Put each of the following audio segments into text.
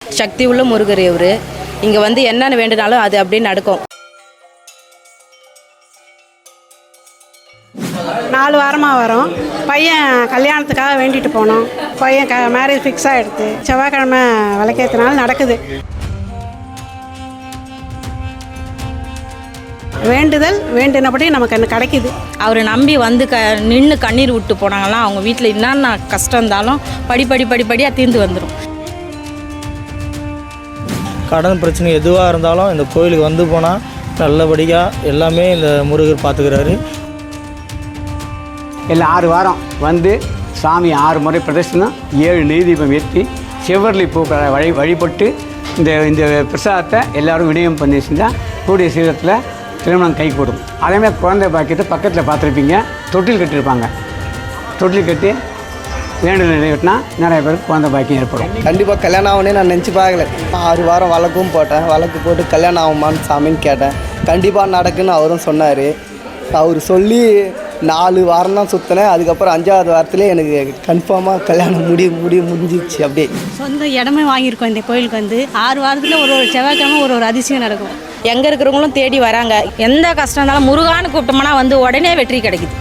சக்தி உள்ள முருகர் இவர். இங்கே வந்து என்னென்ன வேண்டுனாலும் அது அப்படியே நடக்கும். 4 வாரமாக வரும். பையன் கல்யாணத்துக்காக வேண்டிட்டு போனோம். பையன் மேரேஜ் ஃபிக்ஸ் ஆகிடுது. செவ்வாய்க்கிழமை விளக்கேற்றினால நடக்குது. வேண்டுதல் வேண்டினபடி நமக்கு என்ன கிடைக்குது. அவரை நம்பி வந்து நின்று கண்ணீர் விட்டு போனாங்களாம். அவங்க வீட்டில் என்னென்ன கஷ்டம் இருந்தாலும் படிப்படியாக தீர்ந்து வந்துடும். கடன் பிரச்சனை எதுவாக இருந்தாலும் இந்த கோயிலுக்கு வந்து போனால் நல்லபடியாக எல்லாமே இந்த முருகர் பார்த்துக்கிறாரு. எல்லாம் 6 வாரம் வந்து சாமி 6 முறை பிரதர்சனம், 7 நெய் தீபம் ஏற்றி செவ்வரளி பூ வழிபட்டு இந்த பிரசாதத்தை எல்லோரும் விநியோகம் பண்ணி செஞ்சால் கூடிய சீக்கிரத்தில் திருமணம் கைகூடும். அதேமாதிரி குழந்தை பாக்கியத்தை பக்கத்தில் பார்த்துருப்பீங்க. தொட்டில் கட்டியிருப்பாங்க. தொட்டில் கட்டி வேண்டுதல் நிறைவேற்றினா நிறைய பேருக்கு குழந்தை பாக்கியம் ஏற்படும். கண்டிப்பாக கல்யாணம் ஆகுனே நான் நினச்சி பார்க்கல. 6 வாரம் வழக்கும் போட்டேன். வழக்கு போட்டு கல்யாணம் ஆகுமான்னு சாமின்னு கேட்டேன். கண்டிப்பாக நடக்குன்னு அவரும் சொன்னார். அவர் சொல்லி 4 வாரம் தான் சுற்றினேன். அதுக்கப்புறம் 5ஆவது வாரத்துலேயே எனக்கு கன்ஃபார்மாக கல்யாணம் முடிஞ்சிச்சு. அப்படியே சொந்த இடமே வாங்கியிருக்கோம். இந்த கோயிலுக்கு வந்து 6 வாரத்தில் ஒரு செவ்வாய்க்கிழமை ஒரு அதிசயம் நடக்கும். எங்கே இருக்கிறவங்களும் தேடி வராங்க. எந்த கஷ்டம் இருந்தாலும் முருகான்னு கூப்பிட்டோம்னா வந்து உடனே வெற்றி கிடைக்குது.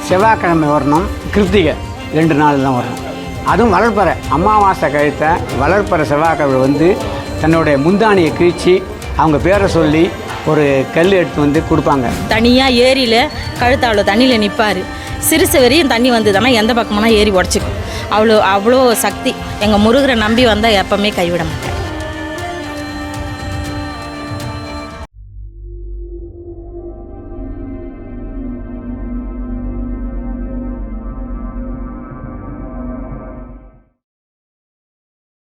செவ்வாய்க்கிழமை வரணும். கிருத்திகை 2 நாள் தான் வரணும். அதுவும் வளர்ப்பறை அமாவாசை கழித்த வளர்ப்பறை செவ்வாய்க்கிழமை வந்து தன்னுடைய முந்தானியை கிழித்து அவங்க பேரை சொல்லி ஒரு கல் எடுத்து வந்து கொடுப்பாங்க. தனியாக ஏரியில் கழுத்தாவில் தண்ணியில் நிற்பார். சிறுசு வரையும் தண்ணி வந்ததுன்னா எந்த பக்கமானா ஏறி உடச்சிக்கும். அவ்வளோ சக்தி. எங்கள் முருகரை நம்பி வந்தால் எப்பவுமே கைவிட மாட்டேன்.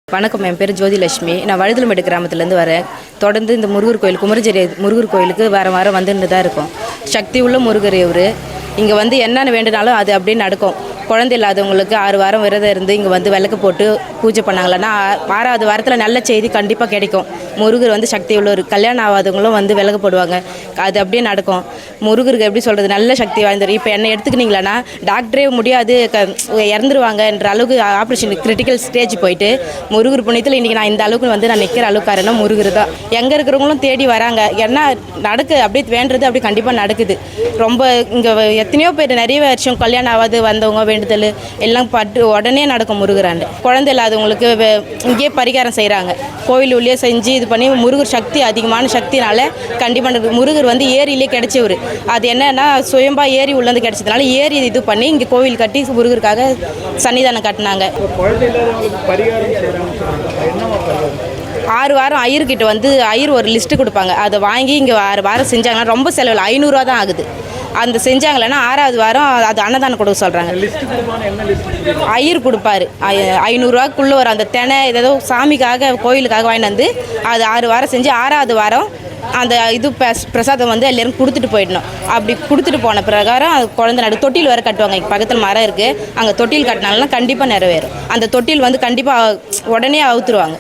வணக்கம், என் பேர் ஜோதிலட்சுமி. நான் வழுதலமேடு கிராமத்துலேருந்து வரேன். தொடர்ந்து இந்த முருகர் கோயில் குமரஞ்சேரி முருகர் கோயிலுக்கு வாரம் வந்துட்டு தான் இருக்கும். சக்தி உள்ள முருகர் இவர். இங்கே வந்து என்னென்ன வேண்டுனாலும் அது அப்படியே நடக்கும். குழந்தை இல்லாதவங்களுக்கு 6 வாரம் விரதம் இருந்து இங்கே வந்து விளக்கு போட்டு பூஜை பண்ணாங்களன்னா 6ஆவது வாரத்தில் நல்ல செய்தி கண்டிப்பாக கிடைக்கும். முருகர் வந்து சக்தி உள்ளவர். கல்யாணம் ஆகாதவங்களும் வந்து விளக்கு போடுவாங்க. அது அப்படியே நடக்கும். முருகருக்கு எப்படி சொல்கிறது, நல்ல சக்தி வாய்ந்தவர். இப்போ என்னை எடுத்துக்கினீங்களன்னா டாக்டரே முடியாது இறந்துருவாங்கன்ற அளவுக்கு ஆப்ரேஷன் கிரிட்டிக்கல் ஸ்டேஜ் போயிட்டு முருகர் புண்ணியத்தில் இன்றைக்கி நான் இந்த அளவுக்கு வந்து நான் நிற்கிற அளவுக்கு காரணம் முருகர் தான். எங்கே இருக்கிறவங்களும் தேடி வராங்க. ஏன்னா அப்படியே வேண்டுறது அப்படி கண்டிப்பாக நடக்குது. ரொம்ப இங்கே எத்தனையோ பேர் நிறைய வருஷம் கல்யாணம் ஆகாது வந்தவங்க வேண்டுதல் எல்லாம் பட்டு உடனே நடக்கும் முருகராண்டு. குழந்தை இல்லாதவங்களுக்கு இங்கேயே பரிகாரம் செய்கிறாங்க. கோவில் உள்ளே செஞ்சு இது பண்ணி முருகர் சக்தி அதிகமான சக்தினால கண்டிப்பாக முருகர் வந்து ஏரியிலே கிடைச்சவர். அது என்னன்னா சுயம்பா ஏரி உள்ளேருந்து கிடைச்சதுனால ஏரி இது பண்ணி இங்கே கோவில் கட்டி முருகருக்காக சன்னிதானம் கட்டினாங்க. 6 வாரம் ஐயர்கிட்ட வந்து ஐயர் ஒரு லிஸ்ட்டு கொடுப்பாங்க. அதை வாங்கி இங்கே 6 வாரம் செஞ்சாங்கன்னா ரொம்ப செலவில் 500 ரூபா தான் ஆகுது. அந்த செஞ்சாங்களேன்னா 6ஆவது வாரம் அது அன்னதானம் கொடுக்க சொல்கிறாங்க. ஐயர் கொடுப்பாரு. 500 ரூபாக்குள்ளே வரும். அந்த தினை ஏதோ சாமிக்காக கோயிலுக்காக வாங்கிட்டு வந்து அது 6 வாரம் செஞ்சு 6ஆவது வாரம் அந்த இது பிரசாதம் வந்து எல்லாரும் கொடுத்துட்டு போயிடணும். அப்படி கொடுத்துட்டு போன பிரகாரம் அது குழந்தை தொட்டில் வேறு கட்டுவாங்க. இங்கே பக்கத்தில் மரம் இருக்குது. அங்கே தொட்டில் கட்டினாலும் கண்டிப்பாக நிறைவேறும். அந்த தொட்டில் வந்து கண்டிப்பாக உடனே அவுத்துருவாங்க.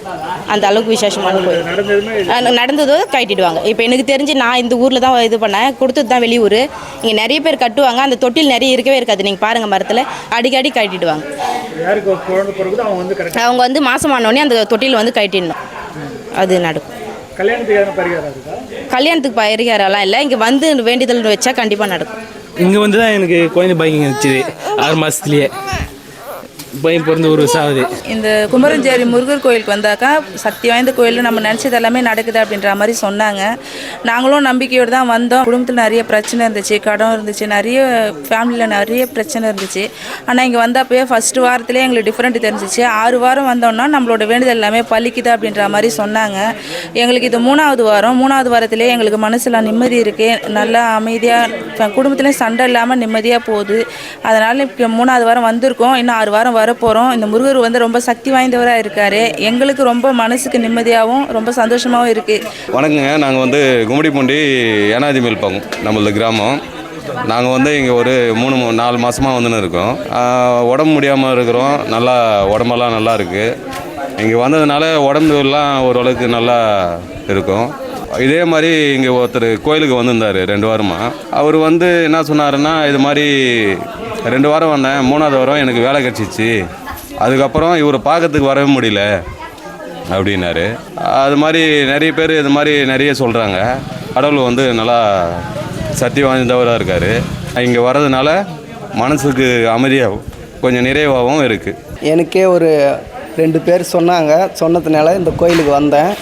அந்த அளவுக்கு விசேஷமான கோயில். நடந்ததோ கட்டிடுவாங்க. இப்போ எனக்கு தெரிஞ்சு நான் இந்த ஊரில் தான் இது பண்ணேன். கொடுத்தது தான் வெளியூர். இங்கே நிறைய பேர் கட்டுவாங்க. அந்த தொட்டில் நிறைய இருக்கவே இருக்காது. நீங்கள் பாருங்கள், மரத்தில் அடிக்கடி கட்டிடுவாங்க. அவங்க வந்து மாதமானோடனே அந்த தொட்டில் வந்து கட்டிடணும். அது நடக்கும். கல்யாணத்துக்கு பரிகாரம்லாம் இல்லை. இங்கே வந்து வேண்டுதல் வச்சா கண்டிப்பாக நடக்கும். இங்கே வந்து தான் எனக்கு குழந்தை பாக்கியம் இருந்துச்சு. 6 மாதத்துலேயே பையன் பிறந்து 1 வருஷம் ஆகுது. இந்த குமரஞ்சேரி முருகர் கோயிலுக்கு வந்தாக்கா சக்தி வாய்ந்த கோயில், நம்ம நினச்சது எல்லாமே நடக்குது அப்படின்ற மாதிரி சொன்னாங்க. நாங்களும் நம்பிக்கையோடு தான் வந்தோம். குடும்பத்தில் நிறைய பிரச்சனை இருந்துச்சு, கடன் இருந்துச்சு, நிறைய ஃபேமிலியில் நிறைய பிரச்சனை இருந்துச்சு. ஆனால் இங்கே வந்தப்போயே ஃபஸ்ட்டு வாரத்திலே எங்களுக்கு டிஃப்ரெண்ட் தெரிஞ்சிச்சு. 6 வாரம் வந்தோம்னா நம்மளோட வேண்டுதல் எல்லாமே பலிக்குது அப்படின்ற மாதிரி சொன்னாங்க. எங்களுக்கு இது 3ஆவது வாரம். 3ஆவது வாரத்திலே எங்களுக்கு மனசில் நிம்மதி இருக்குது. நல்லா அமைதியாக குடும்பத்துலேயும் சண்டை இல்லாமல் நிம்மதியாக போகுது. அதனால் இப்போ 3ஆவது வாரம் வந்திருக்கோம். இன்னும் 6 வாரம் வரப்போகிறோம். இந்த முருகர் வந்து ரொம்ப சக்தி வாய்ந்தவராக இருக்கார். எங்களுக்கு ரொம்ப மனசுக்கு நிம்மதியாகவும் ரொம்ப சந்தோஷமாகவும் இருக்குது. வணக்கங்க. நாங்கள் வந்து கும்மிடிப்பூண்டி ஏனாதி மேல்பாக்கம் நம்மளது கிராமம். நாங்கள் வந்து இங்கே ஒரு 3-4 மாதமாக வந்துன்னு இருக்கோம். உடம்பு முடியாமல் இருக்கிறோம். நல்லா உடம்பெல்லாம் நல்லா இருக்குது. இங்கே வந்ததுனால உடம்புலாம் ஓரளவுக்கு நல்லா இருக்கும். இதே மாதிரி இங்கே ஒருத்தர் கோயிலுக்கு வந்திருந்தார் 2 வாரமாக. அவர் வந்து என்ன சொன்னாருன்னா, இது மாதிரி 2 வாரம் வந்தேன், 3ஆவது வாரம் எனக்கு வேலை கிடச்சிச்சு. அதுக்கப்புறம் இவரை பார்க்கறதுக்கு வரவே முடியல அப்படின்னாரு. அது மாதிரி நிறைய பேர் இது மாதிரி நிறைய சொல்கிறாங்க. கடவுள் வந்து நல்லா சக்தி வாய்ந்தவராக இருக்கார். இங்கே வர்றதுனால மனசுக்கு அமைதியாகவும் கொஞ்சம் நிறைவாகவும் இருக்குது. எனக்கே ஒரு 2 பேர் சொன்னாங்க. சொன்னதுனால இந்த கோயிலுக்கு வந்தேன்.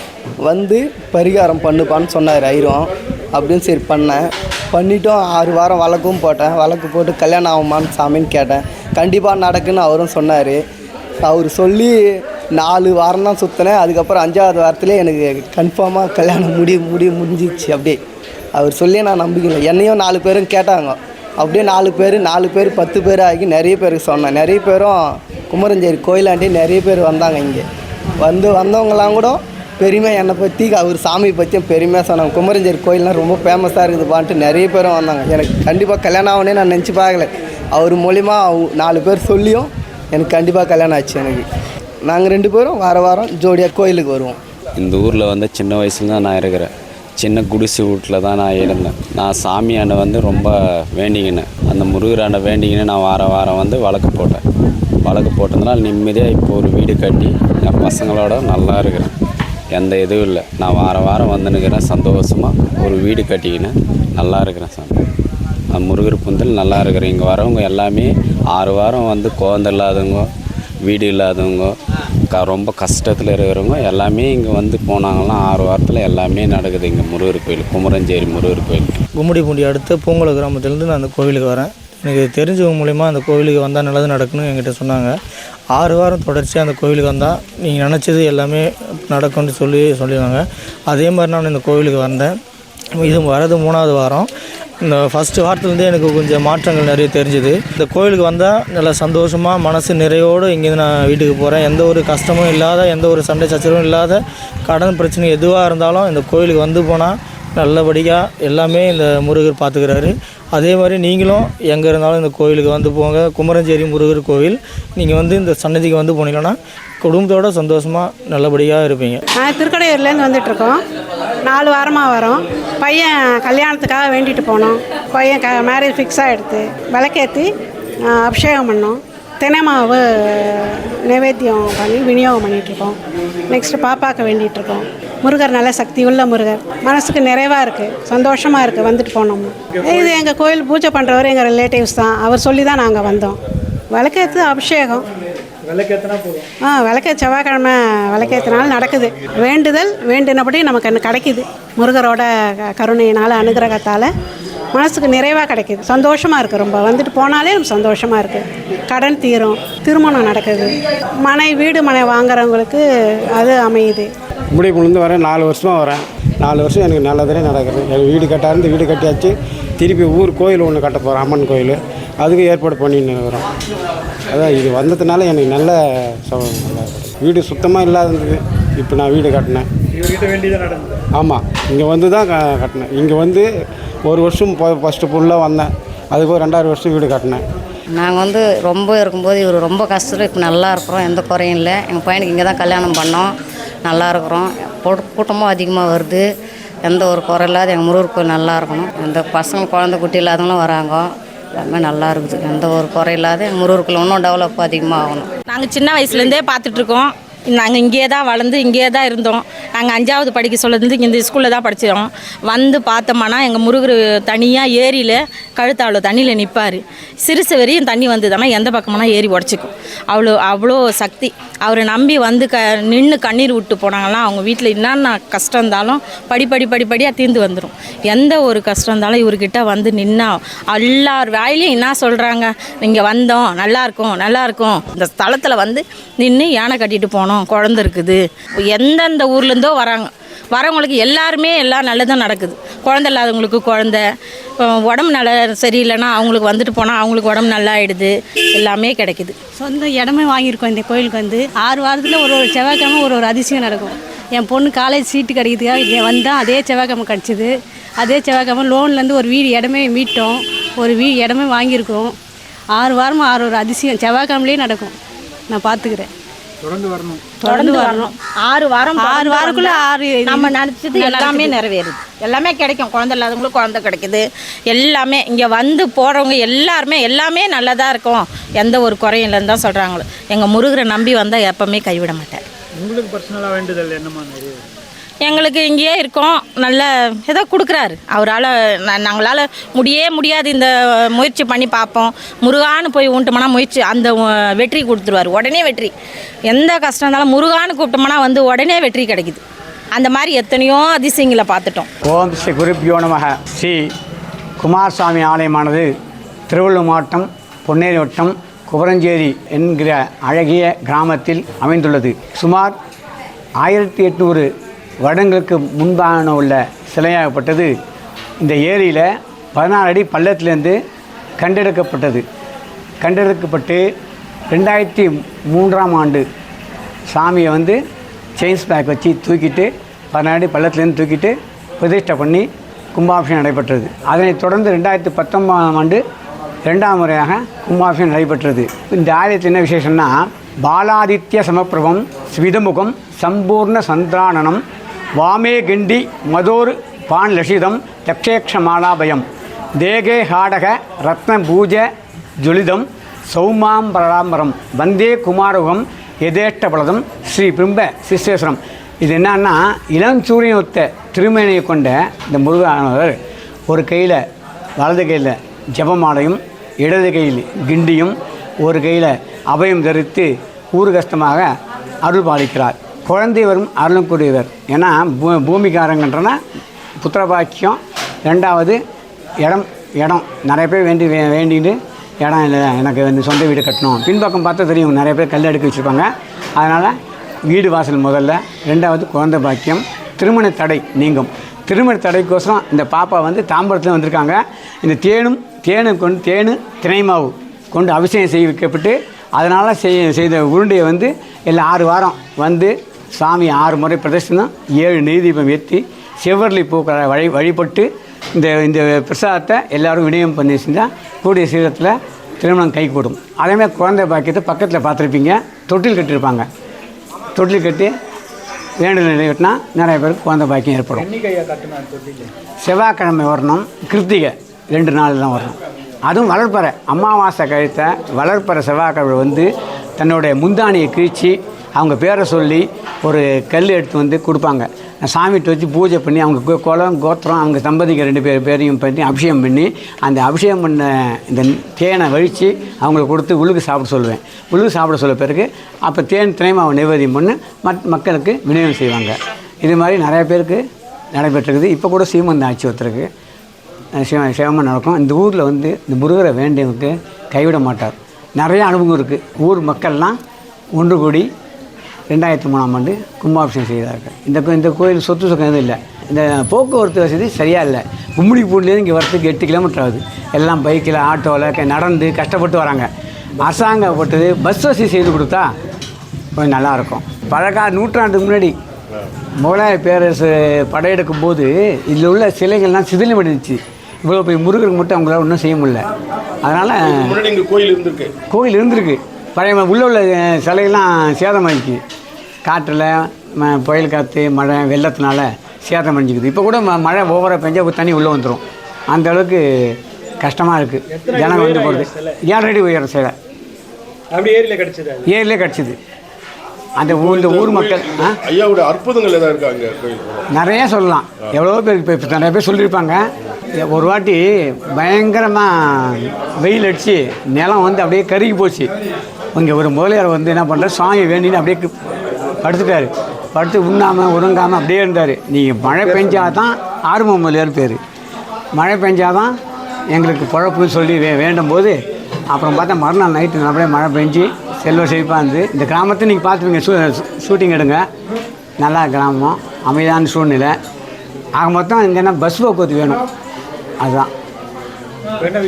வந்து பரிகாரம் பண்ணுப்பான்னு சொன்னார் ஐரம். அப்படின்னு சரி பண்ணேன். பண்ணிவிட்டோம். 6 வாரம் வழக்கும் போட்டேன். வழக்கு போட்டு கல்யாணம் ஆகுமான்னு சாமின்னு கேட்டேன். கண்டிப்பாக நடக்குன்னு அவரும் சொன்னார். அவர் சொல்லி 4 வாரம் தான் சுற்றினேன். அதுக்கப்புறம் 5ஆவது வாரத்துலேயே எனக்கு கன்ஃபார்மாக கல்யாணம் முடிஞ்சிச்சு. அப்படியே அவர் சொல்லி நான் நம்பிக்கல. என்னையும் 4 பேரும் கேட்டாங்க. அப்படியே 4 பேர் 10 பேர் ஆகி நிறைய பேருக்கு சொன்னேன். நிறைய பேரும் குமரஞ்சேரி கோயிலாண்டி நிறைய பேர் வந்தாங்க. இங்கே வந்தவங்களாம் கூட பெருமையாக என்னை பற்றி அவர் சாமி பற்றியும் பெருமையாக சொன்னாங்க. குமரஞ்சேரி கோயில்லாம் ரொம்ப ஃபேமஸாக இருக்குதுப்பான்ட்டு நிறைய பேரும் வந்தாங்க. எனக்கு கண்டிப்பாக கல்யாணம் ஆகனே நான் நினச்சி பார்க்கல. அவர் மூலிமா 4 பேர் சொல்லியும் எனக்கு கண்டிப்பாக கல்யாணம் ஆச்சு. எனக்கு நாங்கள் 2 பேரும் வாரம் ஜோடியாக கோயிலுக்கு வருவோம். இந்த ஊரில் வந்து சின்ன வயசுல தான் நான் இருக்கிறேன். சின்ன குடிசை வீட்டில் தான் நான் இருந்தேன். நான் சாமியாண்ட வந்து ரொம்ப வேண்டிக்கினேன். அந்த முருகராண்ட வேண்டிக்கினேன். நான் வாரம் வந்து வழக்கு போட்டதுனால நிம்மதியாக இப்போ ஒரு வீடு கட்டி என் பசங்களோட நல்லா இருக்கிறேன். எந்த இதுவும் இல்லை. நான் வாரம் வந்துன்னுக்கிறேன். சந்தோஷமாக ஒரு வீடு கட்டிக்கினேன். நல்லா இருக்கிறேன் சாமி. நான் முருகர் புந்தல் நல்லா இருக்கிறேன். இங்கே வரவங்க எல்லாமே 6 வாரம் வந்து குழந்தை இல்லாதவங்க, வீடு இல்லாதவங்க, ரொம்ப கஷ்டத்தில் இருக்கிறவங்க எல்லாமே இங்கே வந்து போனாங்களாம். 6 வாரத்தில் எல்லாமே நடக்குது இங்கே முருகர் கோயில், குமரஞ்சேரி முருகர் கோயில். கும்மிடிப்பூண்டி அடுத்த பூங்குள கிராமத்துலேருந்து நான் அந்த கோவிலுக்கு வரேன். எனக்கு தெரிஞ்சவங்க மூலிமா அந்த கோவிலுக்கு வந்தால் நல்லது நடக்குன்னு என்கிட்ட சொன்னாங்க. 6 வாரம் தொடர்ச்சியாக அந்த கோவிலுக்கு வந்தால் நீங்கள் நினச்சது எல்லாமே நடக்கும்னு சொல்லியிருந்தாங்க. அதே மாதிரி நான் இந்த கோவிலுக்கு வந்தேன். இது வரது 3ஆவது வாரம். இந்த ஃபஸ்ட்டு வாரத்துலேருந்தே எனக்கு கொஞ்சம் மாற்றங்கள் நிறைய தெரிஞ்சுது. இந்த கோவிலுக்கு வந்தால் நல்லா சந்தோஷமாக மனசு நிறையோடு இங்கேருந்து நான் வீட்டுக்கு போகிறேன். எந்த ஒரு கஷ்டமும் இல்லாத, எந்த ஒரு சண்டை சச்சரவும் இல்லாத, கடன் பிரச்சனை எதுவாக இருந்தாலும் இந்த கோவிலுக்கு வந்து போனால் நல்லபடியாக எல்லாமே இந்த முருகர் பார்த்துக்கிறாரு. அதே மாதிரி நீங்களும் எங்கே இருந்தாலும் இந்த கோவிலுக்கு வந்து போங்க. குமரஞ்சேரி முருகர் கோவில். நீங்கள் வந்து இந்த சன்னதிக்கு வந்து போனீங்கன்னா குடும்பத்தோட சந்தோஷமாக நல்லபடியாக இருப்பீங்க. நான் திருக்கடையூர்லேருந்து வந்துட்டுருக்கோம். 4 வாரமாக வரோம். பையன் கல்யாணத்துக்காக வேண்டிட்டு போனோம். பையன் மேரேஜ் ஃபிக்ஸ் ஆகிடுது. விளக்கேற்றி அபிஷேகம் பண்ணோம். தினை மாவு நைவேத்தியம் பண்ணி விநியோகம் பண்ணிகிட்ருக்கோம். நெக்ஸ்ட்டு பாப்பாவுக்கு வேண்டிகிட்ருக்கோம். முருகர் நல்ல சக்தி உள்ள முருகர். மனசுக்கு நிறைவாக இருக்குது, சந்தோஷமாக இருக்குது வந்துட்டு போனோம்னா. இது எங்கள் கோயில் பூஜை பண்ணுறவர் எங்கள் ரிலேட்டிவ்ஸ் தான். அவர் சொல்லி தான் நாங்கள் வந்தோம். விளக்கேற்று அபிஷேகம் விளக்கே செவ்வாய்க்கிழமை விளக்கேற்றினாலும் நடக்குது. வேண்டுதல் வேண்டினபடி நமக்கு கிடைக்குது. முருகரோட கருணையினால், அனுகிரகத்தால் மனசுக்கு நிறைவாக கிடைக்கிது. சந்தோஷமாக இருக்குது. ரொம்ப வந்துட்டு போனாலே நம்ம சந்தோஷமாக இருக்குது. கடன் தீரும், திருமணம் நடக்குது, வீடு மனை வாங்குறவங்களுக்கு அது அமையுது. கும்மிடிப்பூண்டிலேருந்து வரேன். 4 வருஷமாக வரேன். 4 வருஷம் எனக்கு நல்லதே நடக்குது. எனக்கு வீடு கட்டாருந்து வீடு கட்டியாச்சு. திருப்பி கோயில் ஒன்று கட்ட போகிறோம், அம்மன் கோயில். அதுக்கு ஏற்பாடு பண்ணின்னு வரோம். அதான் இது வந்ததுனால எனக்கு நல்ல வீடு சுத்தமாக இல்லாதது. இப்போ நான் வீடு கட்டினேன். ஆமாம், இங்கே வந்து தான் கட்டினேன். இங்கே வந்து 1 வருஷம் ஃபஸ்ட்டு ஃபுல்லாக வந்தேன். அதுக்கு 2வது வருஷம் வீடு கட்டினேன். நாங்கள் வந்து ரொம்ப இருக்கும்போது இவர் ரொம்ப கஷ்டம். இப்போ நல்லா இருக்கிறோம், எந்த குறையும் இல்லை. எங்கள் பையனுக்கு இங்கே தான் கல்யாணம் பண்ணோம். நல்லா இருக்கிறோம். கூட்டமும் அதிகமாக வருது. எந்த ஒரு குறை இல்லாத எங்கள் முருகர் கோயில் நல்லா இருக்கணும். எந்த பசங்க குழந்தை குட்டி இல்லாதவங்களும் வராங்க. எல்லாமே நல்லா இருக்குது. எந்த ஒரு குறை இல்லாத எங்கள் முருகர் கோயில் இன்னும் டெவலப் அதிகமாக ஆகணும். நாங்கள் சின்ன வயசுலேருந்தே பார்த்துட்ருக்கோம். நாங்கள் இங்கேயே தான் வளர்ந்து இங்கேயே தான் இருந்தோம். நாங்கள் 5ஆவது படிக்க சொல்லிருந்து இந்த ஸ்கூலில் தான் படித்தோம். வந்து பார்த்தோம்னா எங்கள் முருகர் தனியாக ஏரியில் கழுத்தாவில் தண்ணியில் நிற்பார். சிறுசு வரையும் தண்ணி வந்ததுன்னா எந்த பக்கமெல்லாம் ஏறி உடச்சிக்கும். அவ்வளோ சக்தி. அவரை நம்பி வந்து நின்று கண்ணீர் விட்டு போனாங்கன்னா அவங்க வீட்டில் என்னென்ன கஷ்டம் இருந்தாலும் படிப்படியாக தீர்ந்து வந்துடும். எந்த ஒரு கஷ்டம் இருந்தாலும் இவர்கிட்ட வந்து நின்னா எல்லார் வாயிலையும் என்ன சொல்கிறாங்க, இங்கே வந்தோம் நல்லாயிருக்கும். இந்த ஸ்தலத்தில் வந்து நின்று யானை கட்டிட்டு போனோம், குழந்தை இருக்குது. எந்தெந்த ஊர்லேருந்தோ வரவங்களுக்கு எல்லாருமே எல்லாம் நல்லதும் நடக்குது. குழந்தை இல்லாதவங்களுக்கு குழந்தை, உடம்பு நல்லா சரியில்லைன்னா அவங்களுக்கு வந்துட்டு போனால் அவங்களுக்கு உடம்பு நல்லா ஆகிடுது. எல்லாமே கிடைக்குது. சொந்த இடமே வாங்கியிருக்கோம். இந்த கோயிலுக்கு வந்து 6 வாரத்தில் ஒரு செவ்வாய்க்கிழமை ஒரு அதிசயம் நடக்கும். என் பொண்ணு காலேஜ் சீட்டு கிடைக்கிறதுக்காக இங்கே வந்தால் அதே செவ்வாய்க்கிழமை கிடச்சிது. அதே செவ்வாய்க்கிழமை லோன்லேருந்து ஒரு இடமே மீட்டோம். இடமே வாங்கியிருக்கோம். 6 வாரமாக ஒரு அதிசயம் செவ்வாய்க்கிழமைலேயே நடக்கும். நான் பார்த்துக்கிறேன். தொடர்ந்து வரணும். 6 வாரம் 6 வாரக்குள்ள 6 நம்ம நினச்சது எல்லாமே நிறைவேறுது. எல்லாமே கிடைக்கும். குழந்தை இல்லாதவங்களுக்கு குழந்தை கிடைக்குது. எல்லாமே இங்கே வந்து போகிறவங்க எல்லாமே நல்லதாக இருக்கும், எந்த ஒரு குறையும் இல்லைன்னு தான் சொல்கிறாங்களோ. எங்கள் முருகரை நம்பி வந்தால் எப்போவுமே கைவிட மாட்டேன். உங்களுக்கு பர்சனலாக வேண்டுதல் என்னமா நிறைய? எங்களுக்கு இங்கேயே இருக்கோம், நல்ல ஏதோ கொடுக்குறாரு அவரால். நாங்களால் முடியாது, இந்த முயற்சி பண்ணி பார்ப்போம், முருகான்னு போய் ஊன்ட்டோம்னா முயற்சி அந்த வெற்றி கொடுத்துருவார். உடனே வெற்றி, எந்த கஷ்டம் இருந்தாலும் முருகான்னு கூப்பிட்டோம்னா வந்து உடனே வெற்றி கிடைக்குது. அந்த மாதிரி எத்தனையோ அதிசயங்களை பார்த்துட்டோம். ஓம் ஸ்ரீ குருப்பியோ நமக. ஸ்ரீ குமாரசாமி ஆலயமானது திருவள்ளூர் மாவட்டம் பொன்னேரி வட்டம் குவரஞ்சேரி என்கிற அழகிய கிராமத்தில் அமைந்துள்ளது. சுமார் 1800 வருடங்களுக்கு முன்பான உள்ள சிலையாகப்பட்டது இந்த ஏரியில் 16 அடி பள்ளத்திலேருந்து கண்டெடுக்கப்பட்டு 2003ஆம் ஆண்டு சாமியை வந்து செயின்ஸ் பேக் வச்சு தூக்கிட்டு 16 அடி பள்ளத்திலேருந்து தூக்கிட்டு பிரதிஷ்டை பண்ணி கும்பாபிஷேகம் நடைபெற்றது. அதனைத் தொடர்ந்து 2019ஆம் ஆண்டு 2ஆம் முறையாக கும்பாபிஷேகம் நடைபெற்றது. இந்த ஆலயத்தில் என்ன விசேஷம்னா, பாலாதித்ய சமப்பிரபம் ஸ்விதமுகம் சம்பூர்ண சந்திரானனம் வாமே கிண்டி மதோர் பான் லஷிதம் தக்ஷேக்ஷமாலாபயம் தேகே ஹாடக ரத்ன பூஜ ஜுலிதம் சௌமாம்பராம்பரம் வந்தே குமாரகம் யதேஷ்டபலதம் ஸ்ரீ பிம்ப சிஸ்வேஸ்வரம். இது என்னன்னா, இளஞ்சூரியன் ஒத்த திருமேனியை கொண்ட இந்த முருகானவர் ஒரு கையில் வலது கையில் ஜபமாலையும் இடது கையில் கிண்டியும் ஒரு கையில் அபயம் தரித்து ஊர்கஸ்தமாக அருள் பாலிக்கிறார். குழந்தை வரும் அருளும் கூடியவர். ஏன்னா பூமிக்காரங்கன்றனா புத்திரபாக்கியம். 2வது இடம் நிறைய பேர் வேண்டிட்டு இடம் இல்லை, எனக்கு வந்து சொந்த வீடு கட்டணும். பின்பக்கம் பார்த்தா தெரியும், நிறைய பேர் கல் அடுக்கி வச்சுருப்பாங்க. அதனால் வீடு வாசல் முதல்ல. 2வது குழந்தை பாக்கியம். திருமண தடை நீங்கும். திருமண தடைக்கோசரம் இந்த பாப்பா வந்து தாம்பரத்தில் வந்திருக்காங்க. இந்த தேனு தினைமாவு கொண்டு அபிஷேகம் செய்ய வைக்கப்பட்டு அதனால் செய்த உருண்டையை வந்து எல்லாம் 6 வாரம் வந்து சாமி 6 முறை பிரதர்சனம் 7 நெய்தீபம் ஏற்றி செவ்வரளி பூக்களை வழிபட்டு இந்த பிரசாதத்தை எல்லோரும் விநியோகம் பண்ணி செஞ்சால் கூடிய சீக்கிரத்தில் திருமணம் கைகூடும். அதேமாதிரி குழந்தை பாக்கியத்தை பக்கத்தில் பார்த்துருப்பீங்க, தொட்டில் கட்டியிருப்பாங்க. தொட்டில் கட்டி வேண்டுதல் நிறைவேற்றினா நிறைய பேருக்கு குழந்தை பாக்கியம் ஏற்படும். செவ்வாய்க்கிழமை வரணும், கிருத்திகை 2 நாள் தான் வரணும். அதுவும் வளர்ப்பறை அமாவாசை கழித்த வளர்ப்பறை செவ்வாய்க்கிழமை வந்து தன்னுடைய முந்தானியை கிழித்து அவங்க பேரை சொல்லி ஒரு கல் எடுத்து வந்து கொடுப்பாங்க. சாமிகிட்ட வச்சு பூஜை பண்ணி அவங்க குலம் கோத்திரம் அவங்க தம்பதிக்கு 2 பேரையும் பண்ணி அபிஷேகம் பண்ணி அந்த அபிஷேகம் பண்ண இந்த தேனை வழித்து அவங்களுக்கு கொடுத்து உள்ளுக்கு சாப்பிட சொல்லுவேன். உள்ளுக்கு சாப்பிட சொல்ல பிறகு அப்போ தினைமாவை நைவேத்தியம் பண்ணி மக்களுக்கு விநியோகம் செய்வாங்க. இது மாதிரி நிறைய பேருக்கு நடைபெற்றிருக்குது. இப்போ கூட சீமந்த ஆட்சி ஒருத்தருக்கு சிவமாக நடக்கும். இந்த ஊரில் வந்து இந்த முருகரை வேண்டியவங்களுக்கு கைவிட மாட்டார். நிறைய அனுபவம் இருக்குது. ஊர் மக்கள்லாம் ஒன்று கூடி 2003ஆம் ஆண்டு கும்பாபிஷேகம் செய்தார்கள். இந்த கோயில் சொத்து சுக்கம் எதுவும் இல்லை. இந்த போக்குவரத்து வசதி சரியாக இல்லை. கும்மிடிப்பூண்டிலேருந்து இங்கே வரத்துக்கு 8 கிலோமீட்டர் ஆகுது. எல்லாம் பைக்கில் ஆட்டோவில் நடந்து கஷ்டப்பட்டு வராங்க. அரசாங்கப்பட்டது பஸ் வசதி செய்து கொடுத்தா கொஞ்சம் நல்லாயிருக்கும். நூற்றாண்டுக்கு முன்னாடி முகலாய பேரரசு படையெடுக்கும் போது இதில் உள்ள சிலைகள்லாம் சிதிலம் அடைஞ்சிச்சு. இவ்வளோ போய் முருகருக்கு மட்டும் அவங்களால ஒன்றும் செய்ய முடியல. அதனால் கோயில் இருந்திருக்கு. பழைய உள்ள சிலைகள்லாம் சேதமாகிடுச்சு. காற்றில் புயல் காற்று மழை வெள்ளத்தினால சேதம் அடைஞ்சிக்குது. இப்போ கூட மழை ஓவராக பெஞ்சால் தண்ணி உள்ளே வந்துடும். அந்த அளவுக்கு கஷ்டமாக இருக்குது. ஜனங்க வந்து போகிறது 7 அடி உயரம் சிலை ஏரியிலே கிடச்சிது. அந்த ஊர் மக்கள் ஐயாவோட அற்புதங்கள் எதாவது இருக்காங்க நிறைய சொல்லலாம். எவ்வளோ பேர் இப்போ நிறைய பேர் சொல்லியிருப்பாங்க. ஒரு வாட்டி பயங்கரமாக வெயில் அடித்து நிலம் வந்து அப்படியே கருகி போச்சு. இங்கே ஒரு முதலியார் வந்து என்ன பண்ணுறாரு, சாமி வேண்டின்னு அப்படியே படுத்துட்டார். படுத்து உண்ணாமல் உறங்காமல் அப்படியே இருந்தார். நீங்கள் மழை பெஞ்சாதான் ஆர்வம் முதலியார் பேர். மழை பெஞ்சாதான் எங்களுக்கு பொழப்புன்னு சொல்லி வேண்டும் போது அப்புறம் பார்த்தா மறுநாள் நைட்டு அப்படியே மழை பெஞ்சு செல்வ செழிப்பாக இருந்து இந்த கிராமத்தை நீங்கள் பார்த்துப்பீங்க. ஷூட்டிங் எடுங்க. நல்லா கிராமம், அமைதியான சூழ்நிலை. ஆக மொத்தம் இங்கே என்ன பஸ் போக்குவரத்து வேணும். அதுதான்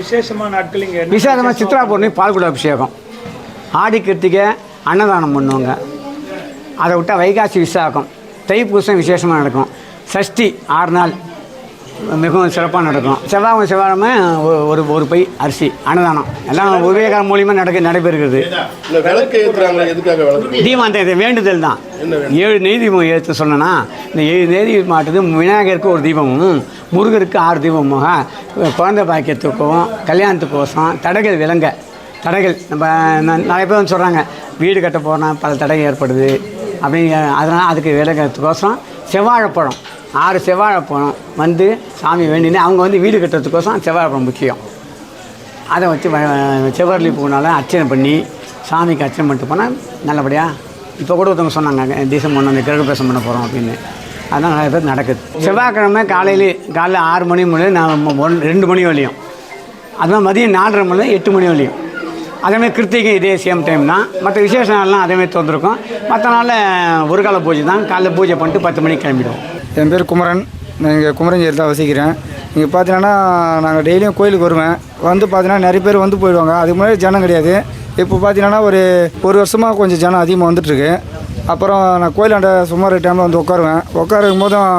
விசேஷமான நாட்கள். இங்கே விசேஷமாக சித்ரா பௌர்ணமி பால்குட அபிஷேகம், ஆடி கிருத்திகை அன்னதானம் பண்ணுவாங்க. அதை விட்டால் வைகாசி விசாகம், தைப்பூசம் விசேஷமாக நடக்கும். சஷ்டி 6 நாள் மிகவும் சிறப்பாக நடக்கும். செவ்வாய்க்கிழமை ஒரு ஒரு பை அரிசி அன்னதானம் எல்லாம் உதயகாலம் மூலியமாக நடைபெறுகிறது. இல்லை விளக்கு ஏற்றுறாங்களா? எதுக்காக விளக்கு? தீபம் அந்த வேண்டுதல் தான். 7 நெய் தீபம் ஏற்ற சொன்னேன்னா இந்த 7 நெய் தீபம் மாட்டுது. விநாயகருக்கு ஒரு தீபமும் முருகருக்கு 6 தீபமாக குழந்தை பாக்கியத்துக்கும் கல்யாணத்துக்கோசம் தடைகள் விளங்க தடைகள் நம்ம நிறைய பேர் வந்து சொல்கிறாங்க வீடு கட்ட போனால் பல தடைகள் ஏற்படுது அப்படிங்க. அதனால் அதுக்கு விளக்கிறதுக்கோசரம் செவ்வாழைப்பழம் 6 செவ்வாழைப்பழம் வந்து சாமி வேண்டினு அவங்க வந்து வீடு கட்டுறதுக்கோசரம் செவ்வாழைப்பழம் முக்கியம். அதை வச்சு செவ்வரளி பூனால் அர்ச்சனை பண்ணி சாமிக்கு அர்ச்சனை பண்ணிட்டு போனால் நல்லபடியாக. இப்போ கூட ஒருத்தவங்க சொன்னாங்க டிசம்பர் 1 அந்த கிரகப்பிரவேசம் பண்ண போகிறோம் அப்படின்னு. அதனால் நிறைய பேர் நடக்குது. செவ்வாய்க்கிழமை காலையில் 6 மணி முதல் நான் 2 மணி வரையும், அதுமாதிரி மதியம் 4:30 மணி 8 மணி வரையும். அதேமாதிரி கிருத்திகை இதே சேம் டைம் தான். மற்ற விசேஷ நாள்லாம் அதேமாதிரி திறந்துருக்கும். மற்ற நாளில் ஒரு கால பூஜை தான். காலைல பூஜை பண்ணிட்டு 10 மணிக்கு கிளம்பிடுவோம். என் பேர் குமரன். நான் இங்கே குமரஞ்சேரி தான் வசிக்கிறேன். இங்கே பார்த்தீங்கன்னா நாங்கள் டெய்லியும் கோயிலுக்கு வருவேன். வந்து பார்த்தீங்கன்னா நிறைய பேர் வந்து போயிடுவாங்க. அதுக்கு முன்னாடி ஜனம் கிடையாது. இப்போ பார்த்தீங்கன்னா ஒரு வருஷமாக கொஞ்சம் ஜனம் அதிகமாக வந்துட்டுருக்கு. அப்புறம் நான் கோயிலாண்ட சுமார் டைமில் வந்து உட்காருவேன். உட்காரும் போதும்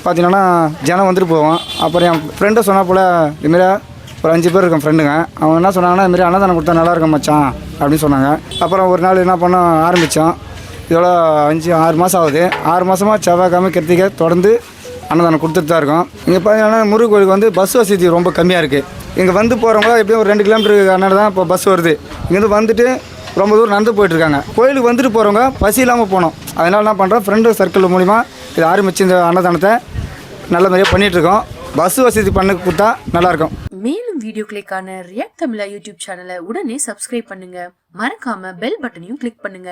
பார்த்தீங்கன்னா ஜனம் வந்துட்டு போவோம். அப்புறம் என் ஃப்ரெண்டை சொன்னால் போல் இதுமாரி ஒரு 5 பேர் இருக்கேன் ஃப்ரெண்டுங்க. அவங்க என்ன சொன்னாங்கன்னா இதுமாரி அன்னதானம் கொடுத்தா நல்லா இருக்கும் மச்சான் அப்படின்னு சொன்னாங்க. அப்புறம் ஒரு நாள் என்ன பண்ண ஆரம்பித்தோம். இதோட 5-6 மாதம் ஆகுது. 6 மாதமாக செவ்வாய்க்கிழமை கிருத்திகை தொடர்ந்து அன்னதானம் கொடுத்துட்டு தான் இருக்கோம். இங்கே பார்த்தீங்கன்னா முருகன் கோயிலுக்கு வந்து பஸ் வசதி ரொம்ப கம்மியாக இருக்குது. இங்கே வந்து போகிறவங்க எப்படியும் ஒரு 2 கிலோமீட்டருக்கு அண்ணாடி தான் இப்போ பஸ் வருது. இங்கேருந்து வந்துட்டு ரொம்ப தூரம் நடந்து போயிட்டுருக்காங்க. கோயிலுக்கு வந்துட்டு போகிறவங்க பசி இல்லாமல் போகணும். அதனால் என்ன பண்ணுறோம், ஃப்ரெண்டு சர்க்கிள் மூலிமா இது ஆரம்பித்து இந்த அன்னதானத்தை நல்ல மாதிரியாக பண்ணிகிட்ருக்கோம். பஸ் வசதி பண்ணி கொடுத்தா நல்லாயிருக்கும். மேலும் வீடியோக்களுக்கான ரியாக்ட் தமிழா யூடியூப் சேனலை உடனே சப்ஸ்கிரைப் பண்ணுங்க. மறக்காம பெல் பட்டனையும் கிளிக் பண்ணுங்க.